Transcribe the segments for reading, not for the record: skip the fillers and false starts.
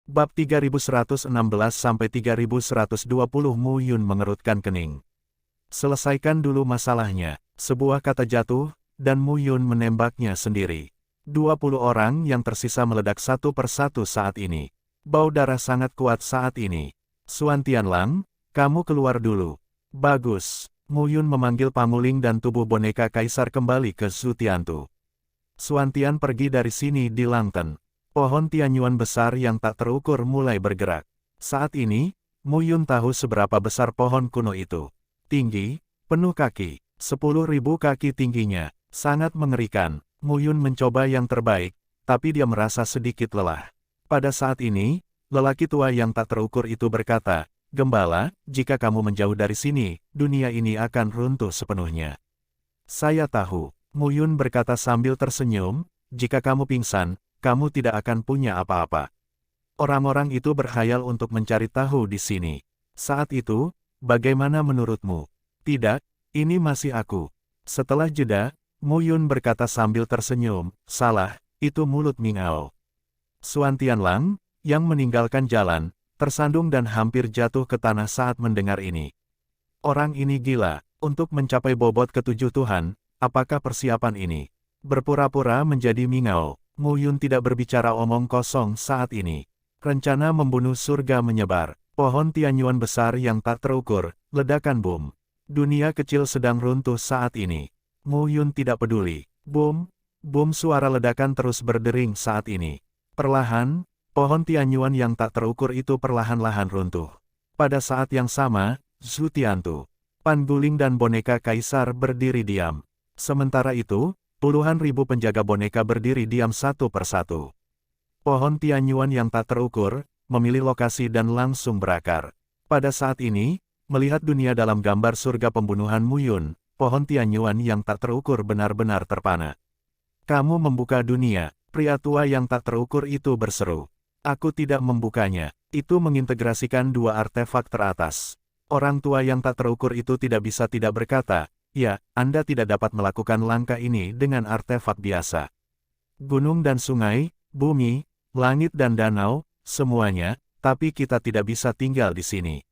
Bab 3116-3120 Mu Yun mengerutkan kening. Selesaikan dulu masalahnya. Sebuah kata jatuh, dan Mu Yun menembaknya sendiri. 20 orang yang tersisa meledak satu persatu saat ini. Bau darah sangat kuat saat ini. Suan Tianlang, kamu keluar dulu. Bagus. Mu Yun memanggil Panguling dan tubuh boneka kaisar kembali ke Zhu Tiantu. Suan Tian pergi dari sini di Langten. Pohon Tianyuan besar yang tak terukur mulai bergerak. Saat ini, Mu Yun tahu seberapa besar pohon kuno itu. Tinggi, penuh kaki, 10.000 kaki tingginya, sangat mengerikan. Mu Yun mencoba yang terbaik, tapi dia merasa sedikit lelah. Pada saat ini, lelaki tua yang tak terukur itu berkata, "Gembala, jika kamu menjauh dari sini, dunia ini akan runtuh sepenuhnya." "Saya tahu," Mu Yun berkata sambil tersenyum, "jika kamu pingsan, kamu tidak akan punya apa-apa." Orang-orang itu berkhayal untuk mencari tahu di sini. Saat itu, bagaimana menurutmu? Tidak, ini masih aku. Setelah jeda, Mu Yun berkata sambil tersenyum, "Salah, itu mulut Mingao." Suan Tianlang, yang meninggalkan jalan, tersandung dan hampir jatuh ke tanah saat mendengar ini. Orang ini gila, untuk mencapai bobot ketujuh Tuhan, apakah persiapan ini? Berpura-pura menjadi Mingao. Mu Yun tidak berbicara omong kosong saat ini. Rencana membunuh surga menyebar. Pohon Tianyuan besar yang tak terukur, ledakan bom. Dunia kecil sedang runtuh saat ini. Mu Yun tidak peduli. Bom, bom, suara ledakan terus berdering saat ini. Perlahan, pohon Tianyuan yang tak terukur itu perlahan-lahan runtuh. Pada saat yang sama, Zhu Tiantu, Panguling dan boneka kaisar berdiri diam. Sementara itu, puluhan ribu penjaga boneka berdiri diam satu persatu. Pohon Tianyuan yang tak terukur, memilih lokasi dan langsung berakar. Pada saat ini, melihat dunia dalam gambar surga pembunuhan Mu Yun, pohon Tianyuan yang tak terukur benar-benar terpana. "Kamu membuka dunia," pria tua yang tak terukur itu berseru. "Aku tidak membukanya." Itu mengintegrasikan dua artefak teratas. Orang tua yang tak terukur itu tidak bisa tidak berkata, "Ya, Anda tidak dapat melakukan langkah ini dengan artefak biasa. Gunung dan sungai, bumi, langit dan danau, semuanya, tapi kita tidak bisa tinggal di sini.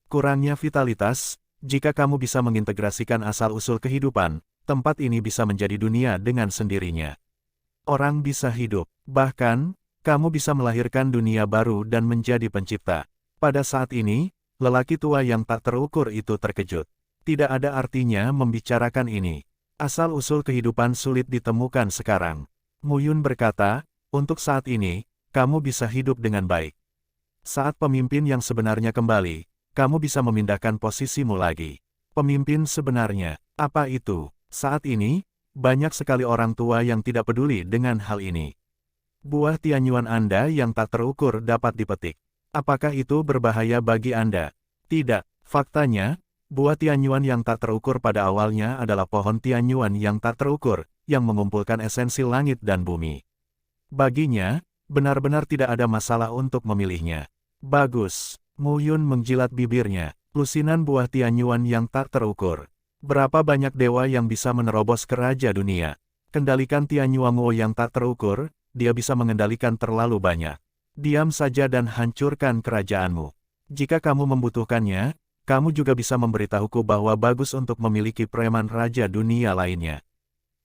Kurangnya vitalitas, jika kamu bisa mengintegrasikan asal-usul kehidupan, tempat ini bisa menjadi dunia dengan sendirinya. Orang bisa hidup, bahkan, kamu bisa melahirkan dunia baru dan menjadi pencipta." Pada saat ini, lelaki tua yang tak terukur itu terkejut. Tidak ada artinya membicarakan ini. Asal-usul kehidupan sulit ditemukan sekarang. Mu Yun berkata, "Untuk saat ini, kamu bisa hidup dengan baik. Saat pemimpin yang sebenarnya kembali, kamu bisa memindahkan posisimu lagi." Pemimpin sebenarnya, apa itu? Saat ini, banyak sekali orang tua yang tidak peduli dengan hal ini. Buah Tianyuan Anda yang tak terukur dapat dipetik. Apakah itu berbahaya bagi Anda? Tidak. Faktanya, buah Tianyuan yang tak terukur pada awalnya adalah pohon Tianyuan yang tak terukur, yang mengumpulkan esensi langit dan bumi. Baginya, benar-benar tidak ada masalah untuk memilihnya. Bagus. Mu Yun menjilat bibirnya. Lusinan buah Tianyuan yang tak terukur. Berapa banyak dewa yang bisa menerobos ke Raja Dunia? Kendalikan Tianyuango yang tak terukur, dia bisa mengendalikan terlalu banyak. Diam saja dan hancurkan kerajaanmu. Jika kamu membutuhkannya, kamu juga bisa memberitahuku bahwa bagus untuk memiliki preman Raja Dunia lainnya.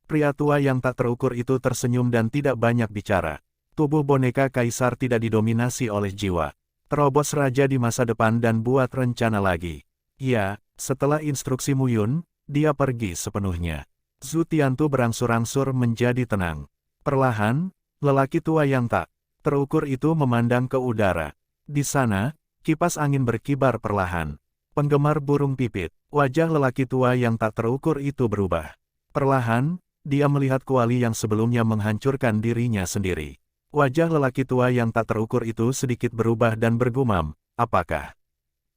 Pria tua yang tak terukur itu tersenyum dan tidak banyak bicara. Tubuh boneka kaisar tidak didominasi oleh jiwa. Terobos raja di masa depan dan buat rencana lagi. Ya, setelah instruksi Mu Yun, dia pergi sepenuhnya. Zhu Tiantu berangsur-angsur menjadi tenang. Perlahan, lelaki tua yang tak terukur itu memandang ke udara. Di sana, kipas angin berkibar perlahan. Penggemar burung pipit, wajah lelaki tua yang tak terukur itu berubah. Perlahan, dia melihat kuali yang sebelumnya menghancurkan dirinya sendiri. Wajah lelaki tua yang tak terukur itu sedikit berubah dan bergumam, "Apakah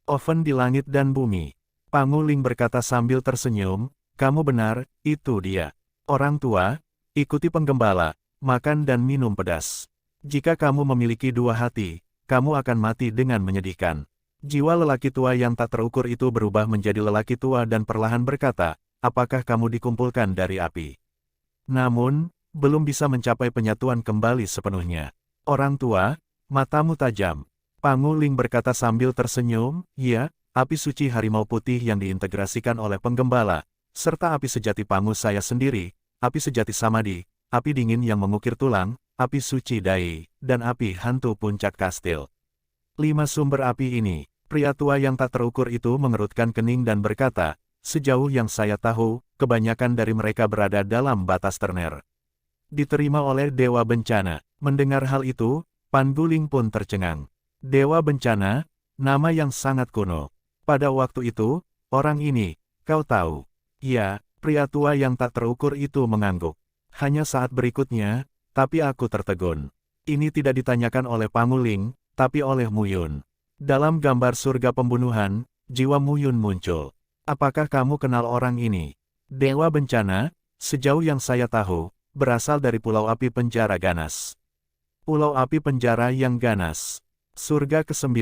oven di langit dan bumi?" Panguling berkata sambil tersenyum, "Kamu benar, itu dia. Orang tua, ikuti penggembala, makan dan minum pedas. Jika kamu memiliki dua hati, kamu akan mati dengan menyedihkan." Jiwa lelaki tua yang tak terukur itu berubah menjadi lelaki tua dan perlahan berkata, "Apakah kamu dikumpulkan dari api? Namun, belum bisa mencapai penyatuan kembali sepenuhnya. Orang tua, Matamu tajam. Pangu Ling berkata sambil tersenyum, ya, api suci harimau putih yang diintegrasikan oleh penggembala, serta api sejati Pangu saya sendiri, api sejati Samadhi, api dingin yang mengukir tulang, api suci Dai, dan api hantu puncak kastil. 5 sumber api ini, pria tua yang tak terukur itu mengerutkan kening dan berkata, sejauh yang saya tahu, kebanyakan dari mereka berada dalam batas Terner. Diterima oleh Dewa Bencana. Mendengar hal itu, Pan Guling pun tercengang. Dewa Bencana, nama yang sangat kuno. Pada waktu itu, orang ini, kau tahu. Ya, pria tua yang tak terukur itu mengangguk. Hanya saat berikutnya, tapi aku tertegun. Ini tidak ditanyakan oleh Panguling, tapi oleh Muyun. Dalam gambar surga pembunuhan, jiwa Muyun muncul. Apakah kamu kenal orang ini? Dewa Bencana, sejauh yang saya tahu, berasal dari Pulau Api Penjara Ganas. Pulau Api Penjara yang ganas. Surga ke-9,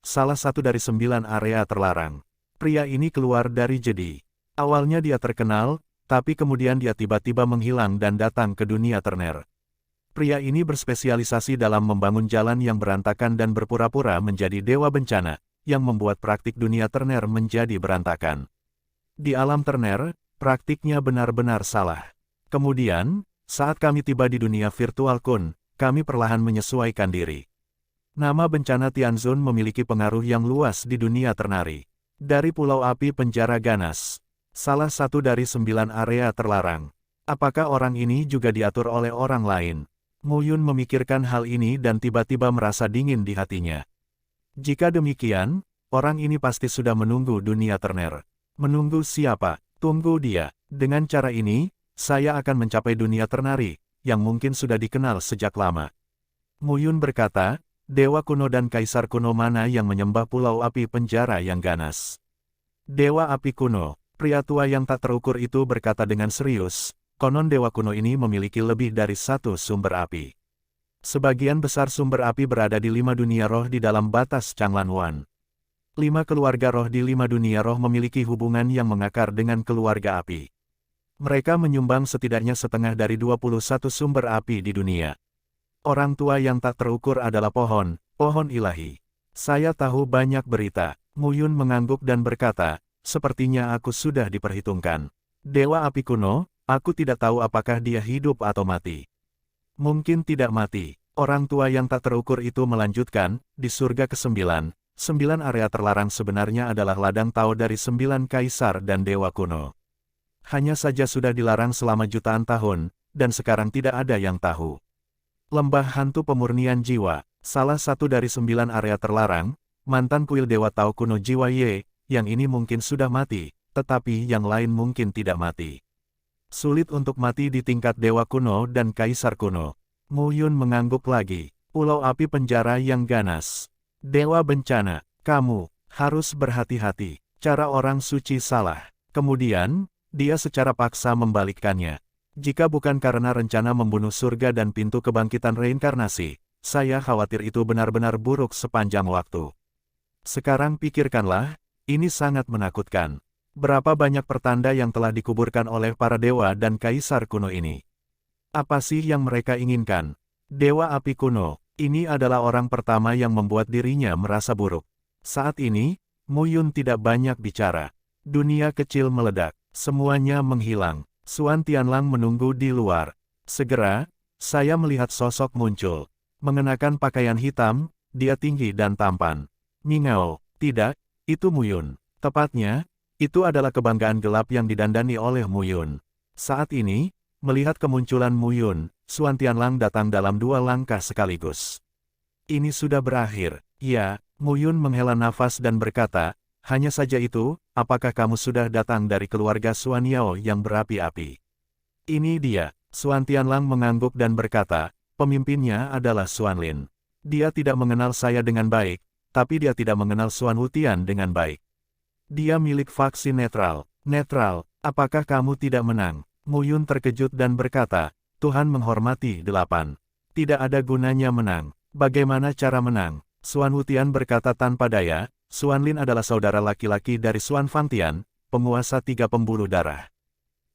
salah satu dari 9 area terlarang. Pria ini keluar dari jedi. Awalnya dia terkenal, tapi kemudian dia tiba-tiba menghilang dan datang ke dunia Terner. Pria ini berspesialisasi dalam membangun jalan yang berantakan dan berpura-pura menjadi dewa bencana, yang membuat praktik dunia Terner menjadi berantakan. Di alam Terner, praktiknya benar-benar salah. Kemudian, saat kami tiba di dunia virtual Kun, kami perlahan menyesuaikan diri. Nama bencana Tianzun memiliki pengaruh yang luas di dunia ternari. Dari Pulau Api Penjara Ganas, salah satu dari 9 area terlarang. Apakah orang ini juga diatur oleh orang lain? Muyun memikirkan hal ini dan tiba-tiba merasa dingin di hatinya. Jika demikian, orang ini pasti sudah menunggu dunia Terner. Menunggu siapa? Tunggu dia. Dengan cara ini, saya akan mencapai dunia ternari, yang mungkin sudah dikenal sejak lama. Muyun berkata, Dewa kuno dan Kaisar kuno mana yang menyembah Pulau Api Penjara yang ganas? Dewa Api kuno, pria tua yang tak terukur itu berkata dengan serius, konon dewa kuno ini memiliki lebih dari 1 sumber api. Sebagian besar sumber api berada di 5 dunia roh di dalam batas Changlanwan. 5 keluarga roh di 5 dunia roh memiliki hubungan yang mengakar dengan keluarga api. Mereka menyumbang setidaknya setengah dari 21 sumber api di dunia. Orang tua yang tak terukur adalah pohon ilahi. Saya tahu banyak berita. Muyun mengangguk dan berkata, sepertinya aku sudah diperhitungkan. Dewa api kuno, aku tidak tahu apakah dia hidup atau mati. Mungkin tidak mati. Orang tua yang tak terukur itu melanjutkan, di surga ke-9, 9 area terlarang sebenarnya adalah ladang tahu dari 9 kaisar dan dewa kuno. Hanya saja sudah dilarang selama jutaan tahun, dan sekarang tidak ada yang tahu. Lembah Hantu Pemurnian Jiwa, salah satu dari 9 area terlarang, mantan kuil Dewa Tao kuno Jiwa Ye, yang ini mungkin sudah mati, tetapi yang lain mungkin tidak mati. Sulit untuk mati di tingkat Dewa kuno dan Kaisar kuno. Muyun mengangguk lagi. Pulau Api Penjara yang ganas. Dewa Bencana, kamu harus berhati-hati. Cara orang suci salah. Kemudian, dia secara paksa membalikkannya. Jika bukan karena rencana membunuh surga dan pintu kebangkitan reinkarnasi, saya khawatir itu benar-benar buruk sepanjang waktu. Sekarang pikirkanlah, ini sangat menakutkan. Berapa banyak pertanda yang telah dikuburkan oleh para dewa dan kaisar kuno ini? Apa sih yang mereka inginkan? Dewa Api Kuno, ini adalah orang pertama yang membuat dirinya merasa buruk. Saat ini, Muyun tidak banyak bicara. Dunia kecil meledak. Semuanya menghilang. Suan Tianlang menunggu di luar. Segera, saya melihat sosok muncul. Mengenakan pakaian hitam, dia tinggi dan tampan. Mingao, tidak, itu Muyun. Tepatnya, itu adalah kebanggaan gelap yang didandani oleh Muyun. Saat ini, melihat kemunculan Muyun, Suan Tianlang datang dalam 2 langkah sekaligus. Ini sudah berakhir. Ya, Muyun menghela nafas dan berkata, hanya saja itu, apakah kamu sudah datang dari keluarga Suan Yao yang berapi-api? Ini dia. Suan Tianlang mengangguk dan berkata, pemimpinnya adalah Suan Lin. Dia tidak mengenal saya dengan baik, tapi dia tidak mengenal Suan Wutian dengan baik. Dia milik faksi netral. Netral, apakah kamu tidak menang? Muyun terkejut dan berkata, Tuhan menghormati 8. Tidak ada gunanya menang. Bagaimana cara menang? Suan Wutian berkata tanpa daya, Suan Lin adalah saudara laki-laki dari Suan Fangtian, penguasa 3 pembuluh darah.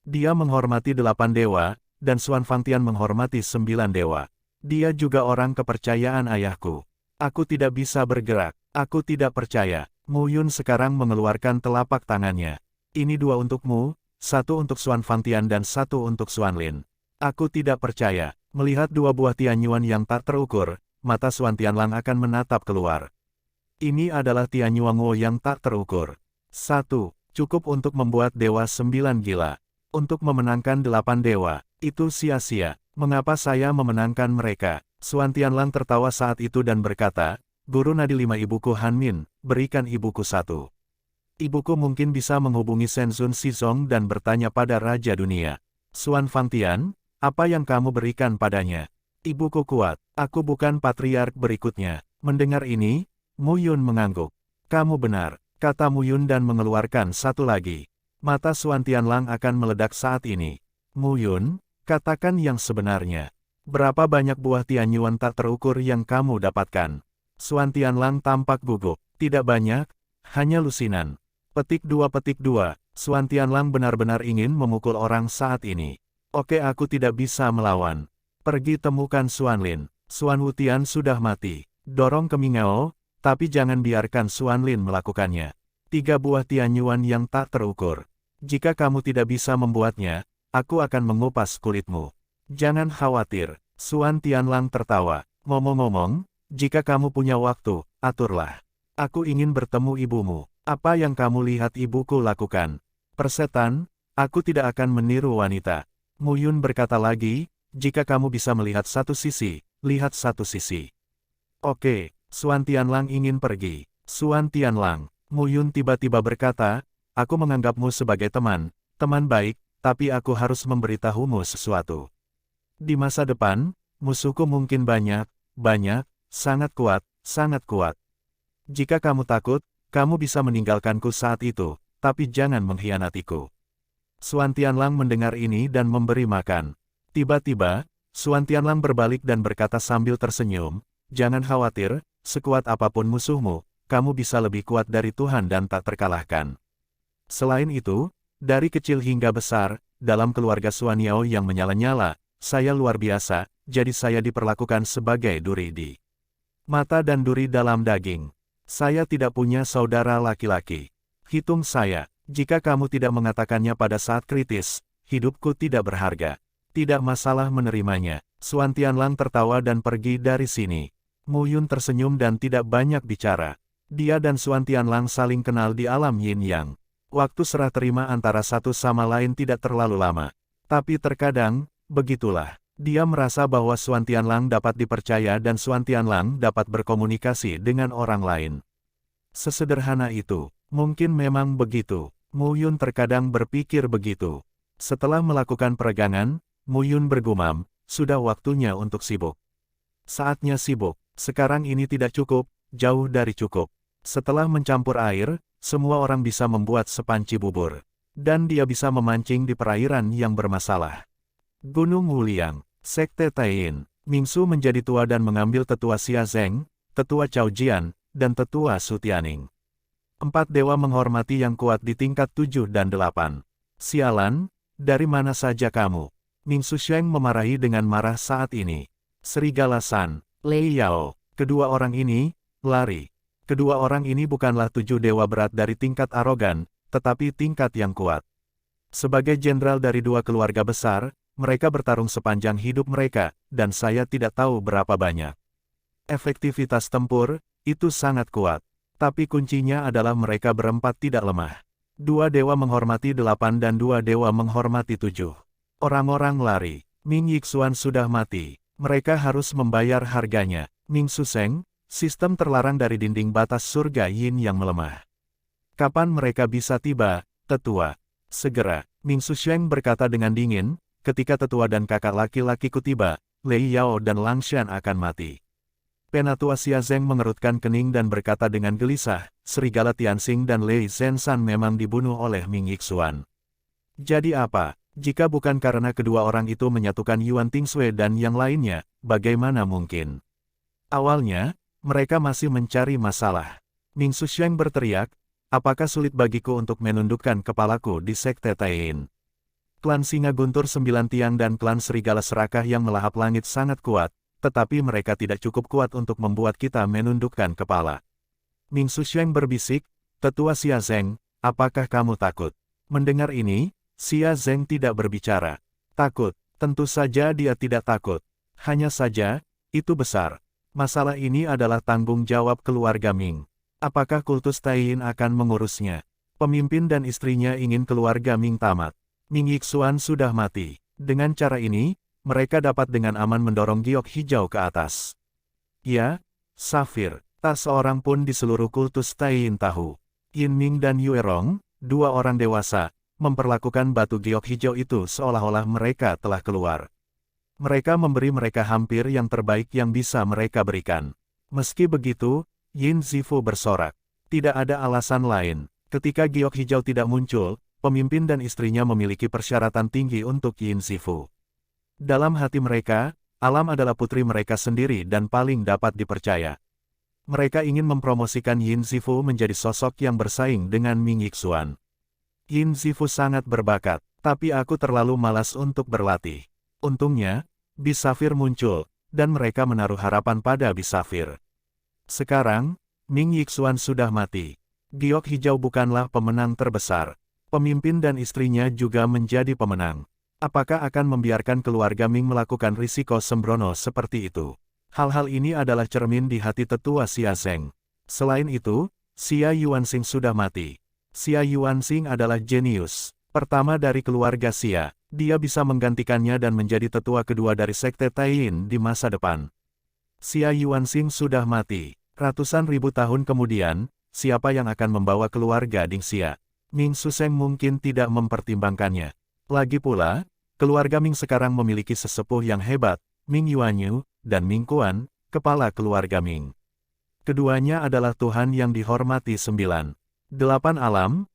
Dia menghormati 8 dewa, dan Suan Fangtian menghormati 9 dewa. Dia juga orang kepercayaan ayahku. Aku tidak bisa bergerak. Aku tidak percaya. Mu Yun sekarang mengeluarkan telapak tangannya. Ini 2 untukmu, 1 untuk Xuan Fangtian dan 1 untuk Xuan Lin. Aku tidak percaya. Melihat 2 buah Tianyuan yang tak terukur, mata Xuan Tianlang akan menatap keluar. Ini adalah Tianyuango yang tak terukur. 1. Cukup untuk membuat dewa 9 gila. Untuk memenangkan 8 dewa, itu sia-sia. Mengapa saya memenangkan mereka? Xuan Tianlang tertawa saat itu dan berkata, Guru nadi 5 ibuku Han Min, berikan ibuku 1. Ibuku mungkin bisa menghubungi Shenzhen Shizong dan bertanya pada Raja Dunia. Xuan Fangtian, apa yang kamu berikan padanya? Ibuku kuat, aku bukan patriark berikutnya. Mendengar ini, Mu Yun mengangguk. Kamu benar, kata Mu Yun dan mengeluarkan 1 lagi. Mata Xuan Tianlang akan meledak saat ini. Mu Yun, katakan yang sebenarnya. Berapa banyak buah Tianyuan tak terukur yang kamu dapatkan? Xuan Tianlang tampak gugup. Tidak banyak, hanya lusinan. Petik 2. Xuan Tianlang benar-benar ingin memukul orang saat ini. Oke, aku tidak bisa melawan. Pergi temukan Xuan Lin. Xuan Wutian sudah mati. Dorong ke Mingao, tapi jangan biarkan Xuan Lin melakukannya. 3 buah Tianyuan yang tak terukur. Jika kamu tidak bisa membuatnya, aku akan mengupas kulitmu. Jangan khawatir, Xuan Tianlang tertawa. Ngomong-ngomong, jika kamu punya waktu, aturlah. Aku ingin bertemu ibumu. Apa yang kamu lihat ibuku lakukan? Persetan, aku tidak akan meniru wanita. Mu Yun berkata lagi, jika kamu bisa melihat satu sisi, lihat satu sisi. Oke, Xuan Tianlang ingin pergi. Xuan Tianlang, Mu Yun tiba-tiba berkata, aku menganggapmu sebagai teman baik, tapi aku harus memberitahumu sesuatu. Di masa depan, musuhku mungkin banyak, sangat kuat. Jika kamu takut, kamu bisa meninggalkanku saat itu, tapi jangan mengkhianatiku. Xuan Tianlang mendengar ini dan memberi makan. Tiba-tiba, Xuan Tianlang berbalik dan berkata sambil tersenyum, jangan khawatir, sekuat apapun musuhmu, kamu bisa lebih kuat dari Tuhan dan tak terkalahkan. Selain itu, dari kecil hingga besar, dalam keluarga Xuan Yao yang menyala-nyala, saya luar biasa, jadi saya diperlakukan sebagai duri di mata dan duri dalam daging. Saya tidak punya saudara laki-laki. Hitung saya, jika kamu tidak mengatakannya pada saat kritis, hidupku tidak berharga. Tidak masalah menerimanya. Xuan Tianlang tertawa dan pergi dari sini. Mu Yun tersenyum dan tidak banyak bicara. Dia dan Xuan Tianlang saling kenal di alam Yin Yang. Waktu serah terima antara satu sama lain tidak terlalu lama. Tapi terkadang, begitulah. Dia merasa bahwa Xuan Tianlang dapat dipercaya dan Xuan Tianlang dapat berkomunikasi dengan orang lain. Sesederhana itu, mungkin memang begitu. Mu Yun terkadang berpikir begitu. Setelah melakukan peregangan, Mu Yun bergumam, sudah waktunya untuk sibuk. Saatnya sibuk, sekarang ini tidak cukup, jauh dari cukup. Setelah mencampur air, semua orang bisa membuat sepanci bubur. Dan dia bisa memancing di perairan yang bermasalah. Gunung Wuliang, Sekte Taiyin, Mingsu menjadi tua dan mengambil tetua Xia Zheng, tetua Cao Jian, dan tetua Su Tianing. 4 dewa menghormati yang kuat di tingkat 7 dan 8. Sialan, dari mana saja kamu? Mingsu Sheng memarahi dengan marah saat ini. Serigala San, Lei Yao, kedua orang ini, lari. Kedua orang ini bukanlah 7 dewa berat dari tingkat arogan, tetapi tingkat yang kuat. Sebagai jenderal dari 2 keluarga besar, mereka bertarung sepanjang hidup mereka, dan saya tidak tahu berapa banyak. Efektivitas tempur, itu sangat kuat. Tapi kuncinya adalah mereka berempat tidak lemah. 2 dewa menghormati 8 dan 2 dewa menghormati 7. Orang-orang lari. Ming Yixuan sudah mati. Mereka harus membayar harganya. Ming Suseng, sistem terlarang dari dinding batas surga Yin yang melemah. Kapan mereka bisa tiba, tetua? Segera, Ming Suseng berkata dengan dingin, ketika tetua dan kakak laki-lakiku tiba, Lei Yao dan Lang Shan akan mati. Penatua Xia Zheng mengerutkan kening dan berkata dengan gelisah, Serigala Tianxing dan Lei Zenshan memang dibunuh oleh Ming Yixuan. Jadi apa, jika bukan karena kedua orang itu menyatukan Yuan Tingsui dan yang lainnya, bagaimana mungkin? Awalnya, mereka masih mencari masalah. Ming Suseng berteriak, apakah sulit bagiku untuk menundukkan kepalaku di Sekte Taiyin? Klan Singa Guntur 9 Tiang dan klan Serigala Serakah yang melahap langit sangat kuat, tetapi mereka tidak cukup kuat untuk membuat kita menundukkan kepala. Ming Susheng berbisik, "Tetua Xia Zeng, apakah kamu takut?" Mendengar ini, Xia Zeng tidak berbicara. Takut? Tentu saja dia tidak takut. Hanya saja, itu besar. Masalah ini adalah tanggung jawab keluarga Ming. Apakah kultus Taiyin akan mengurusnya? Pemimpin dan istrinya ingin keluarga Ming tamat. Ming Yixuan sudah mati. Dengan cara ini, mereka dapat dengan aman mendorong giok hijau ke atas. Ya, Safir, tak seorang pun di seluruh kultus Taiyin tahu. Yin Ming dan Yue Rong, dua orang dewasa, memperlakukan batu giok hijau itu seolah-olah mereka telah keluar. Mereka memberi mereka hampir yang terbaik yang bisa mereka berikan. Meski begitu, Yin Zifu bersorak. Tidak ada alasan lain. Ketika giok hijau tidak muncul, pemimpin dan istrinya memiliki persyaratan tinggi untuk Yin Zifu. Dalam hati mereka, alam adalah putri mereka sendiri dan paling dapat dipercaya. Mereka ingin mempromosikan Yin Zifu menjadi sosok yang bersaing dengan Ming Yixuan. Yin Zifu sangat berbakat, tapi aku terlalu malas untuk berlatih. Untungnya, Bisafir muncul, dan mereka menaruh harapan pada Bisafir. Sekarang, Ming Yixuan sudah mati. Giok hijau bukanlah pemenang terbesar. Pemimpin dan istrinya juga menjadi pemenang. Apakah akan membiarkan keluarga Ming melakukan risiko sembrono seperti itu? Hal-hal ini adalah cermin di hati tetua Xia Zeng. Selain itu, Xia Yuanxing sudah mati. Xia Yuanxing adalah jenius pertama dari keluarga Xia. Dia bisa menggantikannya dan menjadi tetua kedua dari sekte Taiyin di masa depan. Xia Yuanxing sudah mati. Ratusan ribu tahun kemudian, siapa yang akan membawa keluarga Ding Xia? Ming Susheng mungkin tidak mempertimbangkannya. Lagi pula, keluarga Ming sekarang memiliki sesepuh yang hebat, Ming Yuanyu, dan Ming Kuan, kepala keluarga Ming. Keduanya adalah Tuhan yang dihormati 9. 8 alam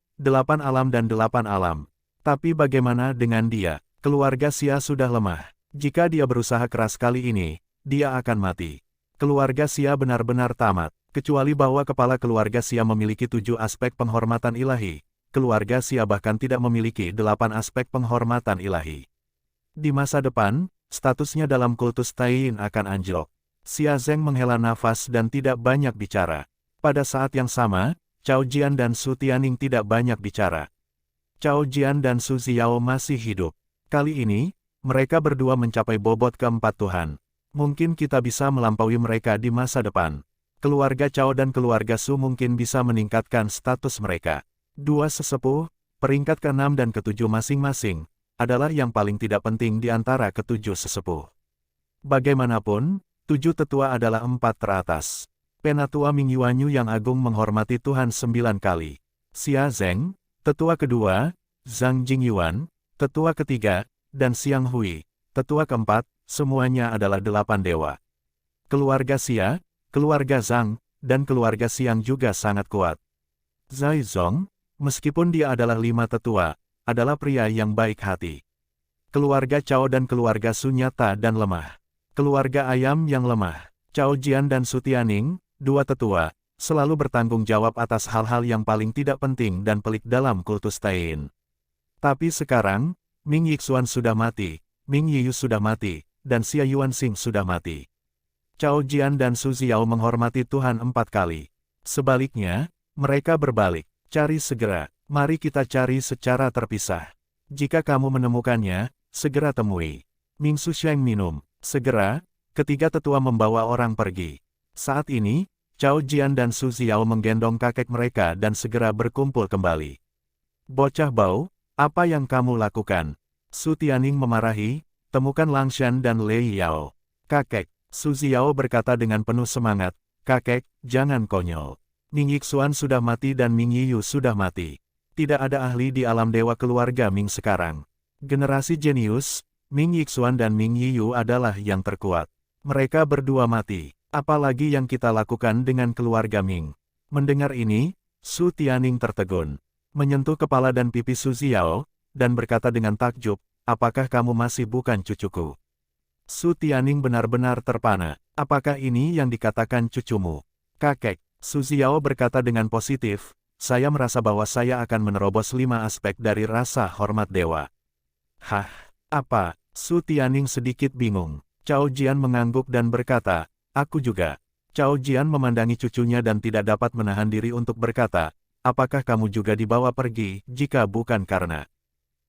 dan 8 alam. Tapi bagaimana dengan dia? Keluarga Xia sudah lemah. Jika dia berusaha keras kali ini, dia akan mati. Keluarga Xia benar-benar tamat. Kecuali bahwa kepala keluarga Xia memiliki 7 aspek penghormatan ilahi. Keluarga Xia bahkan tidak memiliki 8 aspek penghormatan ilahi. Di masa depan, statusnya dalam kultus Taiyin akan anjlok. Xia Zeng menghela nafas dan tidak banyak bicara. Pada saat yang sama, Cao Jian dan Su Tianning tidak banyak bicara. Cao Jian dan Su Xiao masih hidup. Kali ini, mereka berdua mencapai bobot keempat Tuhan. Mungkin kita bisa melampaui mereka di masa depan. Keluarga Cao dan keluarga Su mungkin bisa meningkatkan status mereka. Dua sesepuh, peringkat ke-6 dan ke-7 masing-masing, adalah yang paling tidak penting di antara ke-7 sesepuh. Bagaimanapun, 7 tetua adalah 4 teratas. Penatua Ming Yuanyu yang agung menghormati Tuhan 9 kali. Xia Zeng, tetua kedua, Zhang Jingyuan, tetua ketiga, dan Xiang Hui, tetua keempat, semuanya adalah 8 dewa. Keluarga Xia, keluarga Zhang, dan keluarga Xiang juga sangat kuat. Zai Zong, meskipun dia adalah 5 tetua, adalah pria yang baik hati. Keluarga Cao dan keluarga Su nyata dan lemah. Keluarga Ayam yang lemah. Cao Jian dan Su Tianning, 2 tetua, selalu bertanggung jawab atas hal-hal yang paling tidak penting dan pelik dalam kultus Taiyin. Tapi sekarang, Ming Yixuan sudah mati, Ming Yiyu sudah mati, dan Xia Yuanxing sudah mati. Cao Jian dan Su Xiao menghormati Tuhan 4 kali. Sebaliknya, mereka berbalik. Cari segera, mari kita cari secara terpisah. Jika kamu menemukannya, segera temui. Ming Susheng minum. Segera, ketiga tetua membawa orang pergi. Saat ini, Cao Jian dan Su Xiao menggendong kakek mereka dan segera berkumpul kembali. Bocah bau, apa yang kamu lakukan? Su Tianning memarahi, temukan Lang Shan dan Lei Yao. Kakek, Su Xiao berkata dengan penuh semangat, kakek, jangan konyol. Ming Yixuan sudah mati dan Ming Yiyu sudah mati. Tidak ada ahli di alam dewa keluarga Ming sekarang. Generasi jenius, Ming Yixuan dan Ming Yiyu adalah yang terkuat. Mereka berdua mati. Apalagi yang kita lakukan dengan keluarga Ming. Mendengar ini, Su Tianning tertegun. Menyentuh kepala dan pipi Su Xiao, dan berkata dengan takjub, apakah kamu masih bukan cucuku? Su Tianning benar-benar terpana. Apakah ini yang dikatakan cucumu? Kakek, Su Xiao berkata dengan positif, saya merasa bahwa saya akan menerobos 5 aspek dari rasa hormat dewa. Hah? Apa? Su Tianning sedikit bingung. Cao Jian mengangguk dan berkata, aku juga. Cao Jian memandangi cucunya dan tidak dapat menahan diri untuk berkata, apakah kamu juga dibawa pergi, jika bukan karena...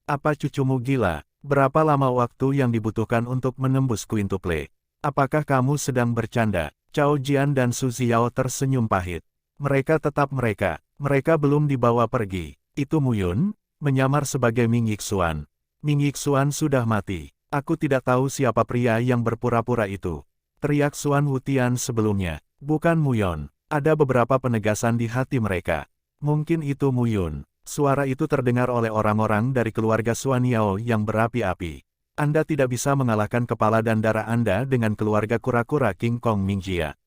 Apa cucumu gila? Berapa lama waktu yang dibutuhkan untuk menembus quintuple? Apakah kamu sedang bercanda? Cao Jian dan Su Xiao tersenyum pahit. Mereka tetap mereka. Mereka belum dibawa pergi. Itu Mu Yun, menyamar sebagai Ming Yixuan. Ming Yixuan sudah mati. Aku tidak tahu siapa pria yang berpura-pura itu. Teriak Xuan Wutian sebelumnya. Bukan Mu Yun. Ada beberapa penegasan di hati mereka. Mungkin itu Mu Yun. Suara itu terdengar oleh orang-orang dari keluarga Xuan Yao yang berapi-api. Anda tidak bisa mengalahkan kepala dan darah Anda dengan keluarga kura-kura King Kong Mingjia.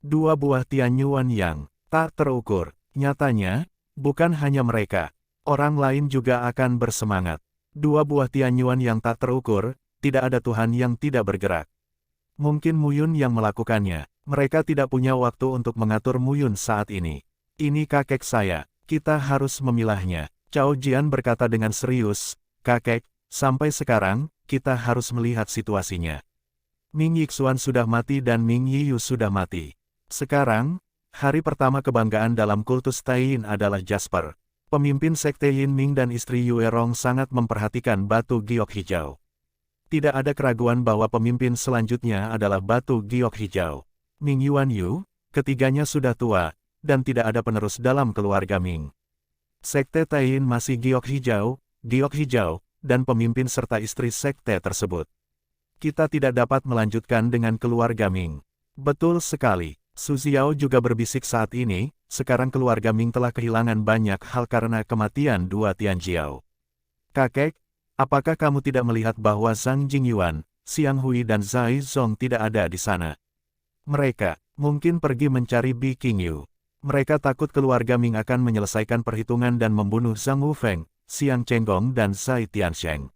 Dua buah Tian Yuan yang tak terukur. Nyatanya, bukan hanya mereka. Orang lain juga akan bersemangat. Dua buah Tian Yuan yang tak terukur, tidak ada Tuhan yang tidak bergerak. Mungkin Mu Yun yang melakukannya. Mereka tidak punya waktu untuk mengatur Mu Yun saat ini. Ini kakek saya. Kita harus memilahnya. Cao Jian berkata dengan serius, kakek, sampai sekarang, kita harus melihat situasinya. Ming Yixuan sudah mati dan Ming Yiyu sudah mati. Sekarang, hari pertama kebanggaan dalam kultus Taiyin adalah Jasper. Pemimpin sekte Yin Ming dan istri Yue Rong sangat memperhatikan batu giok hijau. Tidak ada keraguan bahwa pemimpin selanjutnya adalah batu giok hijau. Ming Yuan Yu, ketiganya sudah tua, dan tidak ada penerus dalam keluarga Ming. Sekte Taiyin masih giok hijau, dan pemimpin serta istri sekte tersebut. Kita tidak dapat melanjutkan dengan keluarga Ming. Betul sekali, Su Xiao juga berbisik saat ini, sekarang keluarga Ming telah kehilangan banyak hal karena kematian dua Tianjiao. Kakek, apakah kamu tidak melihat bahwa Zhang Jingyuan, Xiang Hui dan Zai Zong tidak ada di sana? Mereka mungkin pergi mencari Bi Qingyu. Mereka takut keluarga Ming akan menyelesaikan perhitungan dan membunuh Zhang Wufeng, Xiang Chenggong dan Zai Tiansheng.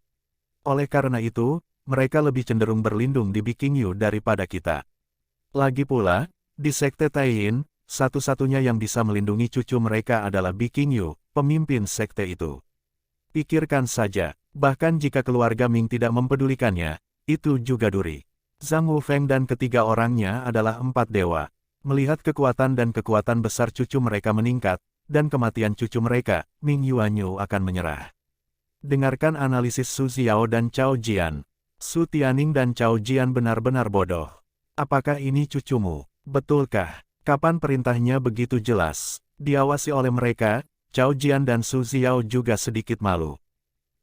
Oleh karena itu, mereka lebih cenderung berlindung di Bi Qingyu daripada kita. Lagi pula, di sekte Taiyin, satu-satunya yang bisa melindungi cucu mereka adalah Bi Qingyu, pemimpin sekte itu. Pikirkan saja, bahkan jika keluarga Ming tidak mempedulikannya, itu juga duri. Zhang Wufeng dan ketiga orangnya adalah 4 dewa. Melihat kekuatan dan kekuatan besar cucu mereka meningkat, dan kematian cucu mereka, Ming Yuanyu akan menyerah. Dengarkan analisis Su Xiao dan Cao Jian. Su Tianning dan Cao Jian benar-benar bodoh. Apakah ini cucumu? Betulkah? Kapan perintahnya begitu jelas? Diawasi oleh mereka, Cao Jian dan Su Xiao juga sedikit malu.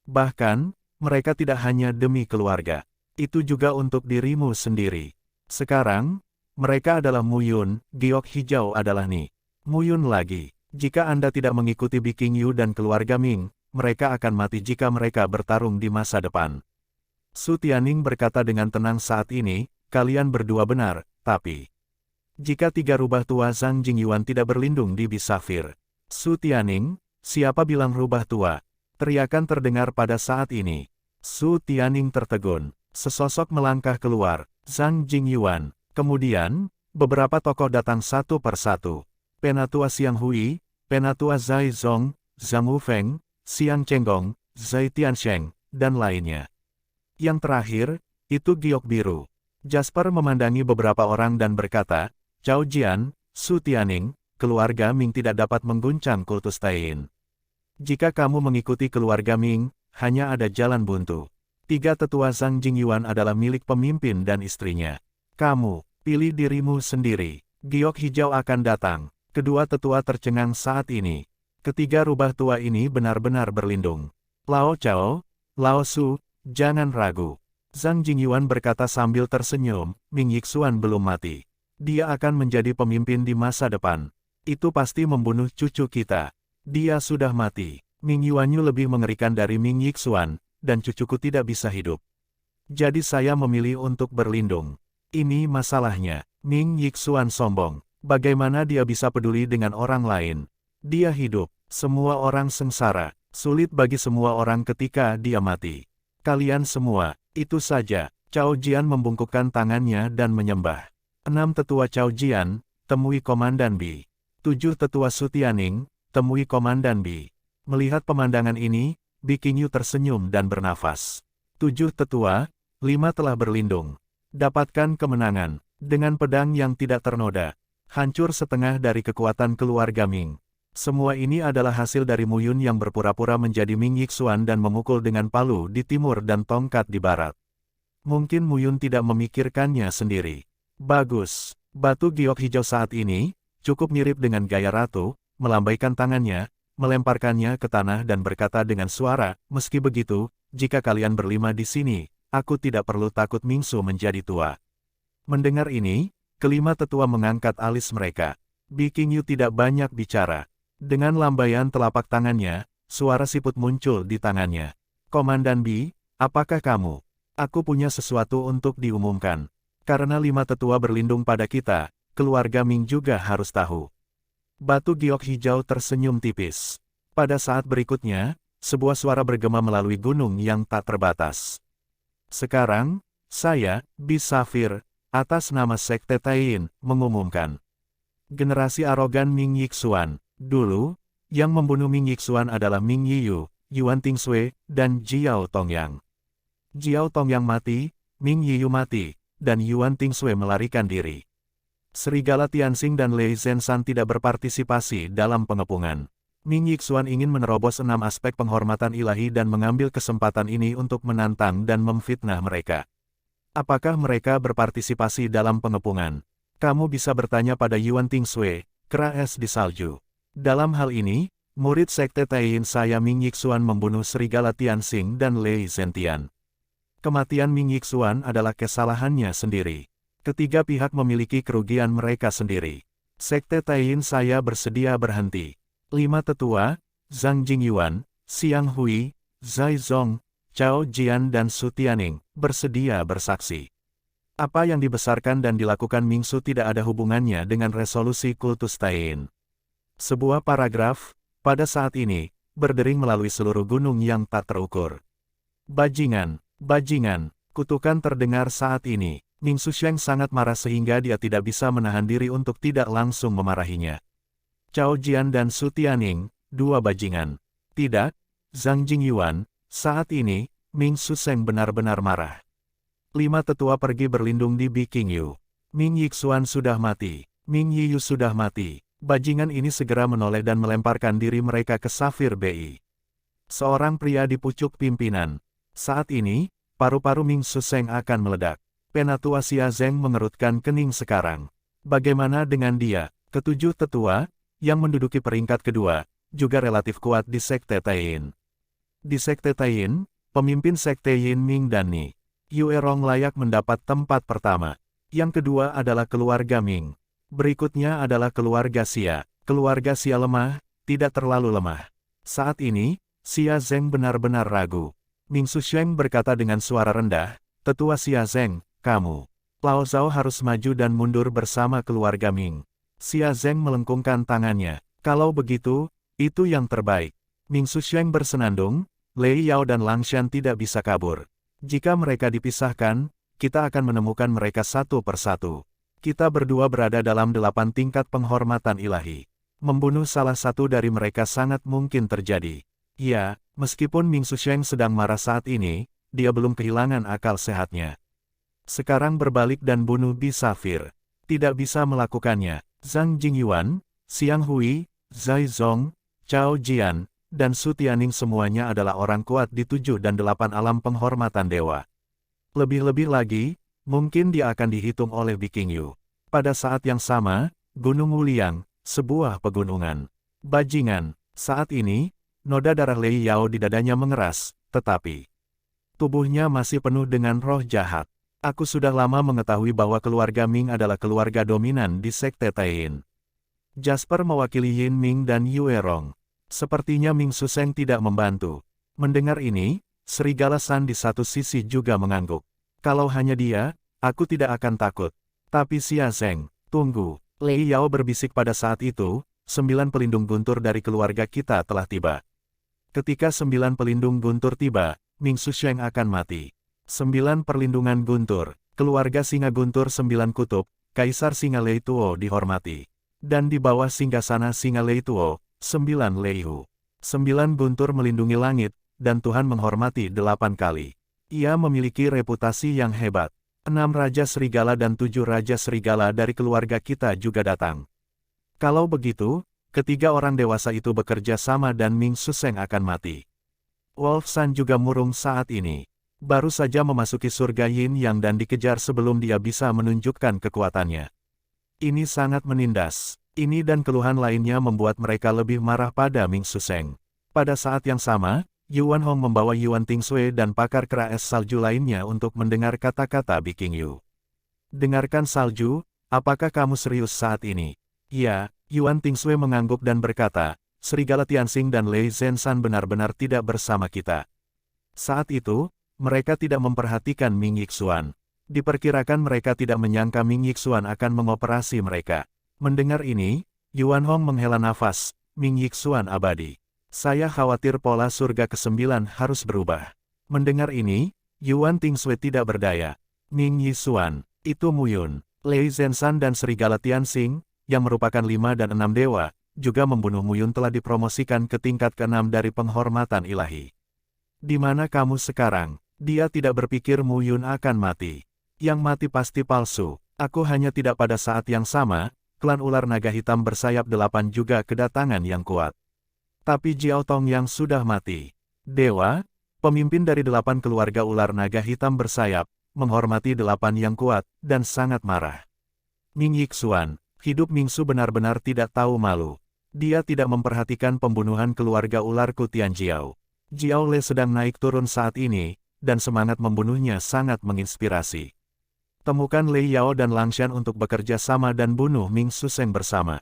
Bahkan, mereka tidak hanya demi keluarga. Itu juga untuk dirimu sendiri. Sekarang, mereka adalah Mu Yun, giok hijau adalah Ni. Mu Yun lagi. Jika Anda tidak mengikuti Bi Qingyu dan keluarga Ming, mereka akan mati jika mereka bertarung di masa depan. Su Tianning berkata dengan tenang saat ini, kalian berdua benar, tapi... Jika 3 rubah tua Zhang Jingyuan tidak berlindung di Bi Safir. Su Tianning, siapa bilang rubah tua? Teriakan terdengar pada saat ini. Su Tianning tertegun. Sesosok melangkah keluar. Zhang Jingyuan. Kemudian, beberapa tokoh datang satu persatu. Penatua Xiang Hui, Penatua Zai Zong, Zhang Wufeng, Xiang Chenggong, Zai Tiansheng, dan lainnya. Yang terakhir, itu giok biru. Jasper memandangi beberapa orang dan berkata, Cao Jian, Su Tianning, keluarga Ming tidak dapat mengguncang kultus Taiyin. Jika kamu mengikuti keluarga Ming, hanya ada jalan buntu. 3 tetua Zhang Jingyuan adalah milik pemimpin dan istrinya. Kamu, pilih dirimu sendiri. Giok hijau akan datang. Kedua tetua tercengang saat ini. Ketiga rubah tua ini benar-benar berlindung. Lao Chao, Lao Su, jangan ragu. Zhang Jingyuan berkata sambil tersenyum, Ming Yixuan belum mati. Dia akan menjadi pemimpin di masa depan. Itu pasti membunuh cucu kita. Dia sudah mati. Ming Yuanyu lebih mengerikan dari Ming Yixuan, dan cucuku tidak bisa hidup. Jadi saya memilih untuk berlindung. Ini masalahnya. Ming Yixuan sombong. Bagaimana dia bisa peduli dengan orang lain? Dia hidup. Semua orang sengsara. Sulit bagi semua orang ketika dia mati. Kalian semua, itu saja. Cao Jian membungkukkan tangannya dan menyembah. 6 tetua Cao Jian, temui Komandan Bi. 7 tetua Su Tianning, temui Komandan Bi. Melihat pemandangan ini, Bi Qingyu tersenyum dan bernafas. 7 tetua, 5 telah berlindung. Dapatkan kemenangan. Dengan pedang yang tidak ternoda. Hancur setengah dari kekuatan keluarga Ming. Semua ini adalah hasil dari Mu Yun yang berpura-pura menjadi Ming Yixuan dan memukul dengan palu di timur dan tongkat di barat. Mungkin Mu Yun tidak memikirkannya sendiri. Bagus. Batu giok hijau saat ini, cukup mirip dengan gaya ratu, melambaikan tangannya, melemparkannya ke tanah dan berkata dengan suara, meski begitu, jika kalian berlima di sini, aku tidak perlu takut Mingsu menjadi tua. Mendengar ini, kelima tetua mengangkat alis mereka. Bi Qingyu tidak banyak bicara. Dengan lambaian telapak tangannya, suara siput muncul di tangannya. Komandan Bi, apakah kamu? Aku punya sesuatu untuk diumumkan. Karena lima tetua berlindung pada kita, keluarga Ming juga harus tahu. Batu giok hijau tersenyum tipis. Pada saat berikutnya, sebuah suara bergema melalui gunung yang tak terbatas. Sekarang, saya, Bi Safir, atas nama Sekte Taiyin, mengumumkan. Generasi arogan Ming Yixuan. Dulu, yang membunuh Ming Yixuan adalah Ming Yiyu, Yuan Tingsui, dan Jiao Tongyang. Jiao Tongyang mati, Ming Yiyu mati, dan Yuan Tingsui melarikan diri. Serigala Tianxing dan Lei Zenshan tidak berpartisipasi dalam pengepungan. Ming Yixuan ingin menerobos 6 aspek penghormatan ilahi dan mengambil kesempatan ini untuk menantang dan memfitnah mereka. Apakah mereka berpartisipasi dalam pengepungan? Kamu bisa bertanya pada Yuan Tingsui, kera es di salju. Dalam hal ini, murid Sekte Taiyin saya Ming Yixuan membunuh serigala Tianxing dan Lei Zentian. Kematian Ming Yixuan adalah kesalahannya sendiri. Ketiga pihak memiliki kerugian mereka sendiri. Sekte Taiyin saya bersedia berhenti. 5 tetua, Zhang Jingyuan, Xiang Hui, Zai Zong, Chao Jian dan Su Tianning, bersedia bersaksi. Apa yang dibesarkan dan dilakukan Mingsu tidak ada hubungannya dengan resolusi kultus Taiyin. Sebuah paragraf, pada saat ini, berdering melalui seluruh gunung yang tak terukur. Bajingan, bajingan, kutukan terdengar saat ini. Ning Susheng sangat marah sehingga dia tidak bisa menahan diri untuk tidak langsung memarahinya. Chao Jian dan Su Tianning, 2 bajingan. Tidak, Zhang Jingyuan, saat ini, Ming Susheng benar-benar marah. 5 tetua pergi berlindung di Bi Qingyu. Ming Yixuan sudah mati, Ming Yiyu sudah mati. Bajingan ini segera menoleh dan melemparkan diri mereka ke Safir Bi. Seorang pria di pucuk pimpinan. Saat ini, paru-paru Ming Susheng akan meledak. Penatua Xia Zeng mengerutkan kening sekarang. Bagaimana dengan dia? Ketujuh tetua, yang menduduki peringkat kedua, juga relatif kuat di Sekte Taiyin. Di Sekte Taiyin, pemimpin Sekte Yin Ming dan Ni Yue Rong layak mendapat tempat pertama. Yang kedua adalah keluarga Ming. Berikutnya adalah keluarga Xia. Keluarga Xia lemah, tidak terlalu lemah. Saat ini, Xia Zeng benar-benar ragu. Ming Susheng berkata dengan suara rendah, Tetua Xia Zeng, kamu. Lao Zhao harus maju dan mundur bersama keluarga Ming. Xia Zeng melengkungkan tangannya. Kalau begitu, itu yang terbaik. Ming Susheng bersenandung, Lei Yao dan Lang Shan tidak bisa kabur. Jika mereka dipisahkan, kita akan menemukan mereka satu persatu. Kita berdua berada dalam 8 tingkat penghormatan ilahi. Membunuh salah satu dari mereka sangat mungkin terjadi. Ya, meskipun Ming Susheng sedang marah saat ini, dia belum kehilangan akal sehatnya. Sekarang berbalik dan bunuh Bi Safir. Tidak bisa melakukannya. Zhang Jingyuan, Xiang Hui, Zai Zong, Chao Jian, dan Su Tianning semuanya adalah orang kuat di 7 dan 8 alam penghormatan dewa. Lebih-lebih lagi, mungkin dia akan dihitung oleh Bi Qingyu. Pada saat yang sama, Gunung Wuliang, sebuah pegunungan. Bajingan, saat ini, noda darah Lei Yao di dadanya mengeras, tetapi tubuhnya masih penuh dengan roh jahat. Aku sudah lama mengetahui bahwa keluarga Ming adalah keluarga dominan di Sekte Taiyin. Jasper mewakili Yin Ming dan Yue Rong. Sepertinya Ming Susheng tidak membantu. Mendengar ini, Serigala San di satu sisi juga mengangguk. Kalau hanya dia, aku tidak akan takut. Tapi Xia Zeng, tunggu. Lei Yao berbisik pada saat itu, 9 pelindung guntur dari keluarga kita telah tiba. Ketika 9 pelindung guntur tiba, Ming Susheng akan mati. 9 perlindungan guntur, keluarga singa guntur 9 kutub, Kaisar Singa Lei Tuo dihormati. Dan di bawah singgasana Singa Lei Tuo, 9 Leihu. 9 guntur melindungi langit, dan Tuhan menghormati 8 kali. Ia memiliki reputasi yang hebat. 6 Raja Serigala dan 7 Raja Serigala dari keluarga kita juga datang. Kalau begitu, ketiga orang dewasa itu bekerja sama dan Ming Suseng akan mati. Wolf San juga murung saat ini. Baru saja memasuki surga Yin Yang dan dikejar sebelum dia bisa menunjukkan kekuatannya. Ini sangat menindas. Ini dan keluhan lainnya membuat mereka lebih marah pada Ming Suseng. Pada saat yang sama, Yuan Hong membawa Yuan Tingsui dan pakar kera es salju lainnya untuk mendengar kata-kata Biking Yu. Dengarkan salju, apakah kamu serius saat ini? Ya, Yuan Tingsui mengangguk dan berkata, Serigala Tianxing dan Lei Zenshan benar-benar tidak bersama kita. Saat itu, mereka tidak memperhatikan Ming Yixuan. Diperkirakan mereka tidak menyangka Ming Yixuan akan mengoperasi mereka. Mendengar ini, Yuan Hong menghela nafas, Ming Yixuan abadi. Saya khawatir pola surga ke-9 harus berubah. Mendengar ini, Yuan Tingsui tidak berdaya. Ming Yixuan, itu Muyun, Lei Zenshan dan Serigala Tianxing, yang merupakan 5 dan 6 dewa, juga membunuh Muyun telah dipromosikan ke tingkat ke-6 dari penghormatan ilahi. Di mana kamu sekarang? Dia tidak berpikir Muyun akan mati. Yang mati pasti palsu. Aku hanya tidak pada saat yang sama, klan ular naga hitam bersayap 8 juga kedatangan yang kuat. Tapi Jiao Tong yang sudah mati. Dewa, pemimpin dari 8 keluarga ular naga hitam bersayap, menghormati 8 yang kuat, dan sangat marah. Ming Yixuan, hidup Mingsu benar-benar tidak tahu malu. Dia tidak memperhatikan pembunuhan keluarga ularku Tianjiao. Jiao Le sedang naik turun saat ini, dan semangat membunuhnya sangat menginspirasi. Temukan Lei Yao dan Langshan untuk bekerja sama dan bunuh Ming Suseng bersama.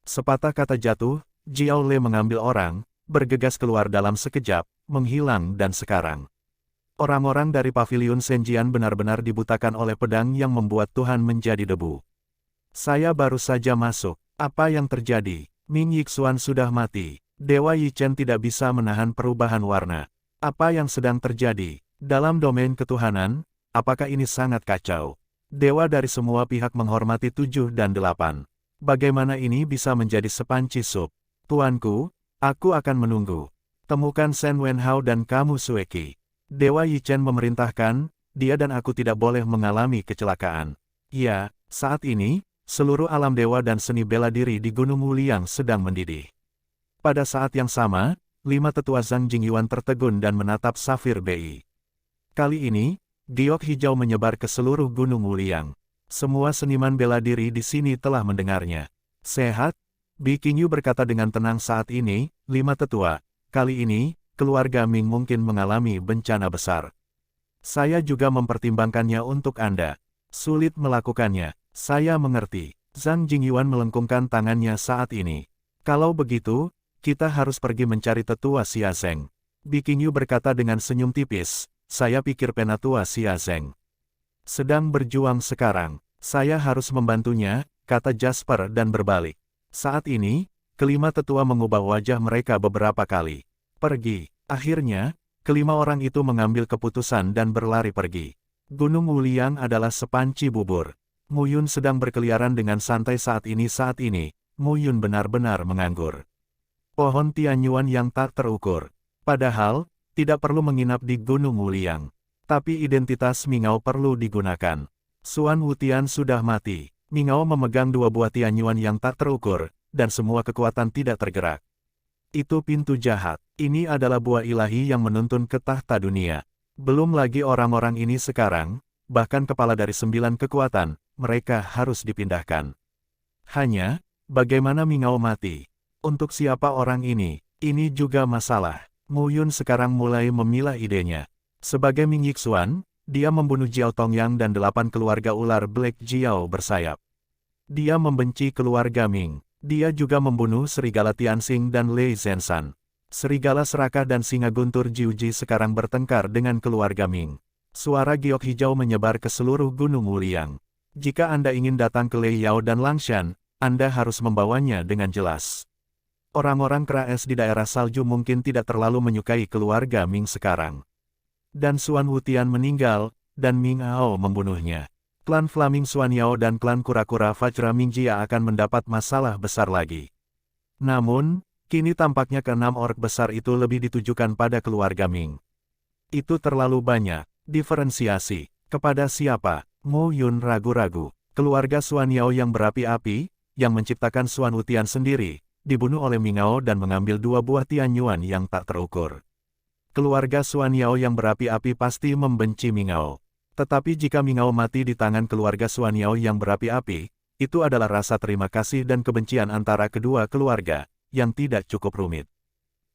Sepatah kata jatuh, Jiao Le mengambil orang, bergegas keluar dalam sekejap, menghilang dan sekarang. Orang-orang dari paviliun Senjian benar-benar dibutakan oleh pedang yang membuat Tuhan menjadi debu. Saya baru saja masuk. Apa yang terjadi? Ming Yixuan sudah mati. Dewa Yi Chen tidak bisa menahan perubahan warna. Apa yang sedang terjadi? Dalam domain ketuhanan, apakah ini sangat kacau? Dewa dari semua pihak menghormati 7 dan 8. Bagaimana ini bisa menjadi sepanci sup? Tuanku, aku akan menunggu. Temukan Shen Wenhao dan kamu Sueki. Dewa Yi Chen memerintahkan, dia dan aku tidak boleh mengalami kecelakaan. Ya, saat ini, seluruh alam dewa dan seni bela diri di Gunung Wuliang sedang mendidih. Pada saat yang sama, 5 tetua Zhang Jingyuan tertegun dan menatap Safir Bei. Kali ini, giok hijau menyebar ke seluruh Gunung Wuliang. Semua seniman bela diri di sini telah mendengarnya. Sehat? Biking Yu berkata dengan tenang saat ini, 5 tetua, kali ini, keluarga Ming mungkin mengalami bencana besar. Saya juga mempertimbangkannya untuk Anda. Sulit melakukannya. Saya mengerti. Zhang Jingyuan melengkungkan tangannya saat ini. Kalau begitu, kita harus pergi mencari tetua Xia Zheng. Biking Yu berkata dengan senyum tipis, saya pikir penatua Xia Zheng sedang berjuang sekarang. Saya harus membantunya, kata Jasper dan berbalik. Saat ini, kelima tetua mengubah wajah mereka beberapa kali. Pergi. Akhirnya, kelima orang itu mengambil keputusan dan berlari pergi. Gunung Wuliang adalah sepanci bubur. Muyun sedang berkeliaran dengan santai saat ini. Muyun benar-benar menganggur. Pohon Tianyuan yang tak terukur. Padahal, tidak perlu menginap di Gunung Wuliang. Tapi identitas Mingao perlu digunakan. Suan Wutian sudah mati. Mingao memegang 2 buah Tianyuan yang tak terukur, dan semua kekuatan tidak tergerak. Itu pintu jahat. Ini adalah buah ilahi yang menuntun ke tahta dunia. Belum lagi orang-orang ini sekarang, bahkan kepala dari 9 kekuatan, mereka harus dipindahkan. Hanya, bagaimana Mingao mati? Untuk siapa orang ini? Ini juga masalah. Muyun sekarang mulai memilah idenya. Sebagai Ming Yixuan, dia membunuh Jiao Tongyang dan 8 keluarga ular Black Jiao bersayap. Dia membenci keluarga Ming. Dia juga membunuh Serigala Tianxing dan Lei Zenshan. Serigala Serakah dan Singa Guntur Jiuji sekarang bertengkar dengan keluarga Ming. Suara giok hijau menyebar ke seluruh Gunung Wuliang. Jika Anda ingin datang ke Lei Yao dan Langshan, Anda harus membawanya dengan jelas. Orang-orang kera es di daerah salju mungkin tidak terlalu menyukai keluarga Ming sekarang. Dan Suan Wutian meninggal, dan Ming Ao membunuhnya. Klan Flaming Suan Yao dan klan kura-kura Vajra Mingjia akan mendapat masalah besar lagi. Namun, kini tampaknya ke-6 ork besar itu lebih ditujukan pada keluarga Ming. Itu terlalu banyak. Diferensiasi. Kepada siapa? Mo Yun ragu-ragu. Keluarga Xuanyao yang berapi-api, yang menciptakan Xuan Wutian sendiri, dibunuh oleh Mingao dan mengambil 2 buah Tianyuan yang tak terukur. Keluarga Xuanyao yang berapi-api pasti membenci Mingao. Tetapi jika Mingao mati di tangan keluarga Xuanyao yang berapi-api, itu adalah rasa terima kasih dan kebencian antara kedua keluarga, yang tidak cukup rumit.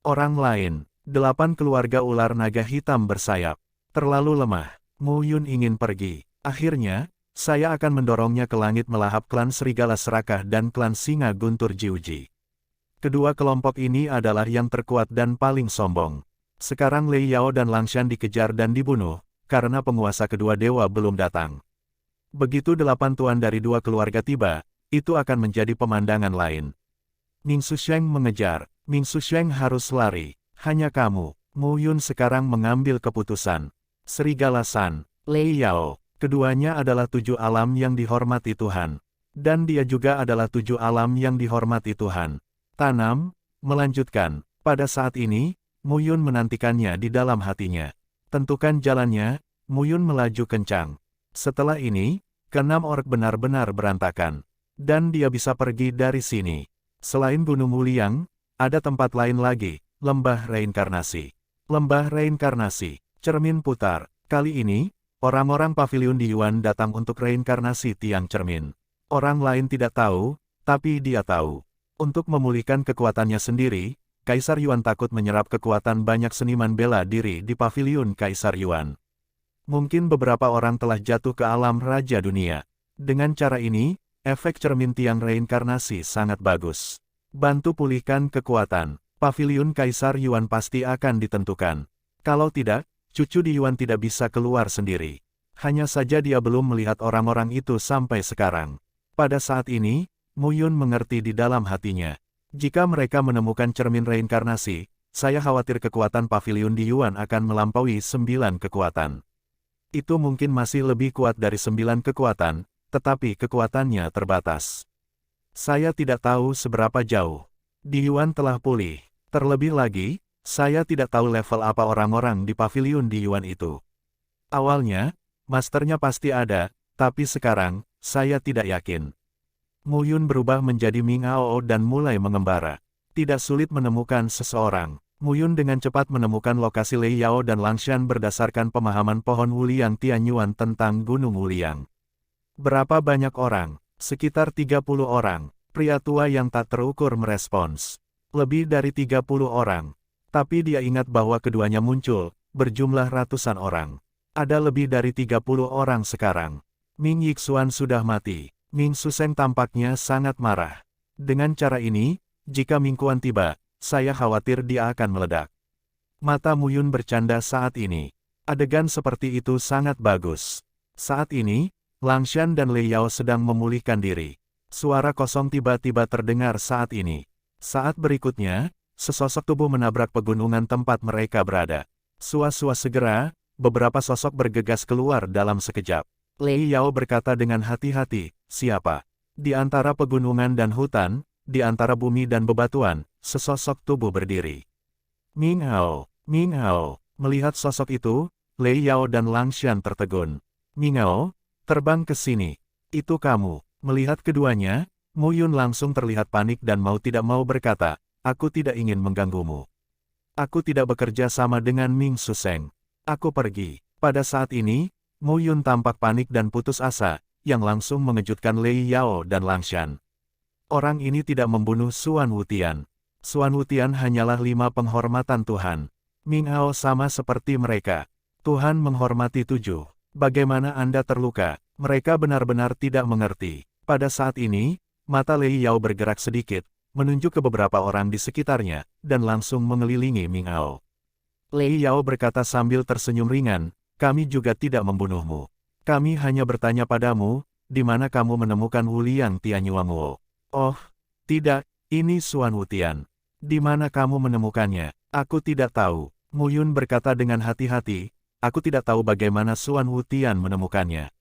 Orang lain, 8 keluarga ular naga hitam bersayap. Terlalu lemah. Mo Yun ingin pergi. Akhirnya, saya akan mendorongnya ke langit melahap klan Serigala Serakah dan klan Singa Guntur Jiuji. Kedua kelompok ini adalah yang terkuat dan paling sombong. Sekarang Lei Yao dan Langshan dikejar dan dibunuh, karena penguasa kedua dewa belum datang. Begitu 8 tuan dari 2 keluarga tiba, itu akan menjadi pemandangan lain. Ning Xusheng mengejar. Ning Xusheng harus lari. Hanya kamu. Mo Yun sekarang mengambil keputusan. Serigala San, Lei Yao. Keduanya adalah 7 alam yang dihormati Tuhan. Dan dia juga adalah 7 alam yang dihormati Tuhan. Tanam, melanjutkan. Pada saat ini, Mo Yun menantikannya di dalam hatinya. Tentukan jalannya, Mo Yun melaju kencang. Setelah ini, ke-6 orc benar-benar berantakan. Dan dia bisa pergi dari sini. Selain Gunung Wuliang, ada tempat lain lagi, Lembah Reinkarnasi. Lembah Reinkarnasi, cermin putar. Kali ini, orang-orang paviliun di Yuan datang untuk reinkarnasi tiang cermin. Orang lain tidak tahu, tapi dia tahu. Untuk memulihkan kekuatannya sendiri, Kaisar Yuan takut menyerap kekuatan banyak seniman bela diri di paviliun Kaisar Yuan. Mungkin beberapa orang telah jatuh ke alam Raja Dunia. Dengan cara ini, efek cermin tiang reinkarnasi sangat bagus. Bantu pulihkan kekuatan. Paviliun Kaisar Yuan pasti akan ditentukan. Kalau tidak, cucu di Yuan tidak bisa keluar sendiri. Hanya saja dia belum melihat orang-orang itu sampai sekarang. Pada saat ini, Mo Yun mengerti di dalam hatinya. Jika mereka menemukan cermin reinkarnasi, saya khawatir kekuatan paviliun di Yuan akan melampaui 9 kekuatan. Itu mungkin masih lebih kuat dari 9 kekuatan, tetapi kekuatannya terbatas. Saya tidak tahu seberapa jauh. Di Yuan telah pulih. Terlebih lagi, saya tidak tahu level apa orang-orang di paviliun di Yuan itu. Awalnya, masternya pasti ada, tapi sekarang, saya tidak yakin. Mo Yun berubah menjadi Ming Ao dan mulai mengembara. Tidak sulit menemukan seseorang. Mo Yun dengan cepat menemukan lokasi Lei Yao dan Langshan berdasarkan pemahaman pohon Wuliang Tianyuan tentang Gunung Wuliang. Berapa banyak orang? Sekitar 30 orang. Pria tua yang tak terukur merespons. Lebih dari 30 orang. Tapi dia ingat bahwa keduanya muncul, berjumlah ratusan orang. Ada lebih dari 30 orang sekarang. Ming Yixuan sudah mati. Ning Xusheng tampaknya sangat marah. Dengan cara ini, jika Ming Kuan tiba, saya khawatir dia akan meledak. Mata Mo Yun bercanda saat ini. Adegan seperti itu sangat bagus. Saat ini, Langshan dan Lei Yao sedang memulihkan diri. Suara kosong tiba-tiba terdengar saat ini. Saat berikutnya, sesosok tubuh menabrak pegunungan tempat mereka berada. Sua-sua segera, beberapa sosok bergegas keluar dalam sekejap. Lei Yao berkata dengan hati-hati, siapa? Di antara pegunungan dan hutan, di antara bumi dan bebatuan, sesosok tubuh berdiri. Ming Hao, melihat sosok itu, Lei Yao dan Langshan tertegun. Ming Hao, terbang ke sini. Itu kamu. Melihat keduanya, Mo Yun langsung terlihat panik dan mau tidak mau berkata, aku tidak ingin mengganggumu. Aku tidak bekerja sama dengan Ming Xusheng. Aku pergi. Pada saat ini, Mo Yun tampak panik dan putus asa, yang langsung mengejutkan Lei Yao dan Langshan. Orang ini tidak membunuh Xuan Wutian. Xuan Wutian hanyalah 5 penghormatan Tuhan. Ming Hao sama seperti mereka. Tuhan menghormati 7. Bagaimana Anda terluka? Mereka benar-benar tidak mengerti. Pada saat ini, mata Lei Yao bergerak sedikit, menunjuk ke beberapa orang di sekitarnya, dan langsung mengelilingi Ming Hao. Lei Yao berkata sambil tersenyum ringan, kami juga tidak membunuhmu. Kami hanya bertanya padamu, di mana kamu menemukan Wuliang Tianyuanguo? Oh, tidak, ini Xuan Wutian. Di mana kamu menemukannya? Aku tidak tahu. Mo Yun berkata dengan hati-hati, aku tidak tahu bagaimana Xuan Wutian menemukannya.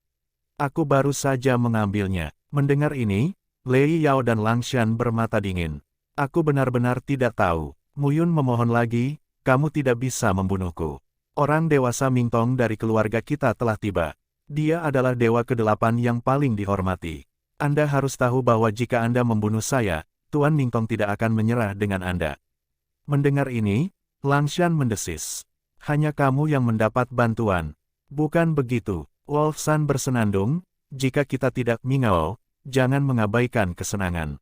Aku baru saja mengambilnya. Mendengar ini, Lei Yao dan Langshan bermata dingin. Aku benar-benar tidak tahu. Mo Yun memohon lagi, kamu tidak bisa membunuhku. Orang dewasa Mingtong dari keluarga kita telah tiba. Dia adalah dewa ke-8 yang paling dihormati. Anda harus tahu bahwa jika Anda membunuh saya, Tuan Ningtong tidak akan menyerah dengan Anda. Mendengar ini, Langshan mendesis. Hanya kamu yang mendapat bantuan. Bukan begitu, Wolf Sun bersenandung, jika kita tidak mingau, jangan mengabaikan kesenangan.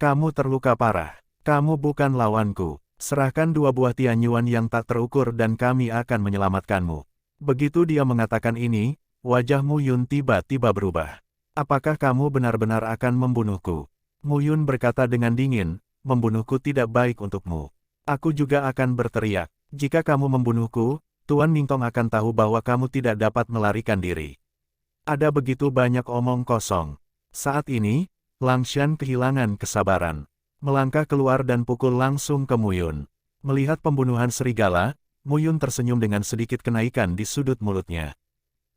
Kamu terluka parah. Kamu bukan lawanku. Serahkan 2 buah tianyuan yang tak terukur dan kami akan menyelamatkanmu. Begitu dia mengatakan ini, wajah Mu Yun tiba-tiba berubah. Apakah kamu benar-benar akan membunuhku? Mu Yun berkata dengan dingin, membunuhku tidak baik untukmu. Aku juga akan berteriak. Jika kamu membunuhku, Tuan Ningtong akan tahu bahwa kamu tidak dapat melarikan diri. Ada begitu banyak omong kosong. Saat ini, Langshan kehilangan kesabaran. Melangkah keluar dan pukul langsung ke Mu Yun. Melihat pembunuhan serigala, Mu Yun tersenyum dengan sedikit kenaikan di sudut mulutnya.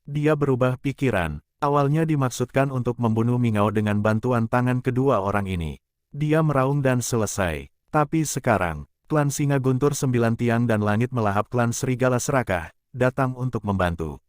Dia berubah pikiran. Awalnya dimaksudkan untuk membunuh Mingao dengan bantuan tangan kedua orang ini. Dia meraung dan selesai. Tapi sekarang, klan Singa Guntur 9 Tiang dan Langit melahap klan Serigala Serakah, datang untuk membantu.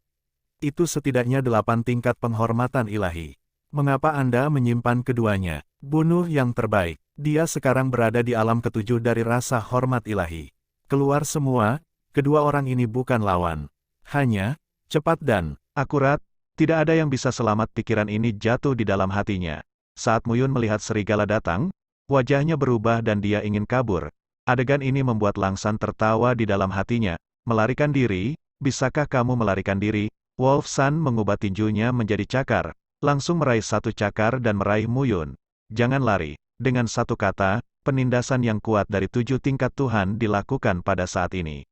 Itu setidaknya 8 tingkat penghormatan ilahi. Mengapa Anda menyimpan keduanya? Bunuh yang terbaik. Dia sekarang berada di alam ke-7 dari rasa hormat ilahi. Keluar semua, kedua orang ini bukan lawan. Hanya, cepat dan akurat, tidak ada yang bisa selamat. Pikiran ini jatuh di dalam hatinya. Saat Mu Yun melihat serigala datang, wajahnya berubah dan dia ingin kabur. Adegan ini membuat Langshan tertawa di dalam hatinya. Melarikan diri, bisakah kamu melarikan diri? Wolf Sun mengubah tinjunya menjadi cakar, langsung meraih 1 cakar dan meraih Mu Yun. Jangan lari. Dengan satu kata, penindasan yang kuat dari 7 tingkat Tuhan dilakukan pada saat ini.